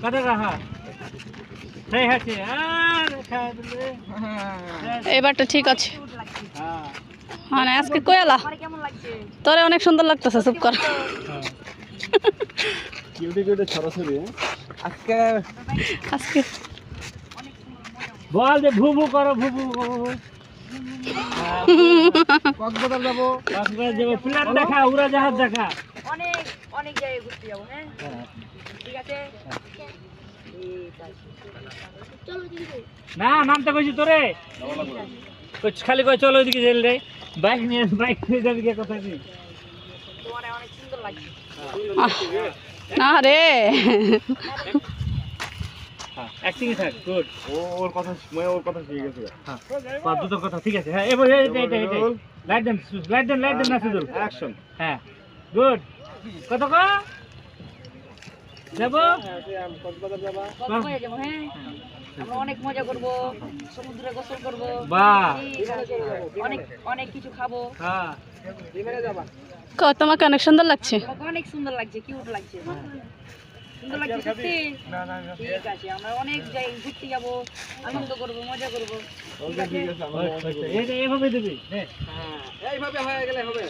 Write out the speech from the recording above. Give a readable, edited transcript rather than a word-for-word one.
কত রাহা সেই আছে আর খাবে এবারটা ঠিক আছে। হ্যাঁ মানে আজকে কয়ালা কেমন লাগছে? তোরে অনেক সুন্দর লাগতেছে, চুপ কর। কিউটি কিউটি ছড়াছড়ি আজকে আজকে বল যে ভু ভু করো ভু ভু কক্সবাজার যাবো প্ল্যান দেখা উড়াজাহাজ দেখা অনেক অনেক জায়গায় ঘুরতে যাবো। হ্যাঁ ঠিক আছে। না নামতে কইছি তোরে খালি কই চলো ওইদিকে জেল রে বাইক নিয়ে যাবি কে কথা কি তোমার অনেক সুন্দর লাগছে। না রে, অ্যাক্টিং থাক গুড ওর কথা শিখে গেছে হ্যাঁ দুটোর কথা ঠিক আছে হ্যাঁ এবার এই লাইট দেন না শুধু অ্যাকশন হ্যাঁ গুড কত ক যাব কক্সবাজার যাব কক্সবাজার যাবো। হ্যাঁ আমরা অনেক মজা করব, সমুদ্রে গোসল করব, বাহ অনেক অনেক কিছু খাবো। হ্যাঁ তোমাকে অনেক সুন্দর লাগছে। তোমাকে অনেক সুন্দর লাগছে, কিউট লাগছে। সুন্দর লাগছে সত্যি। ঠিক আছে, আমরা অনেক জায়গায় ঘুরতে যাবো, আনন্দ করবো, মজা করবো। ঠিক আছে এইভাবে দিবি হ্যাঁ এইভাবে হয়ে গেলে হবে।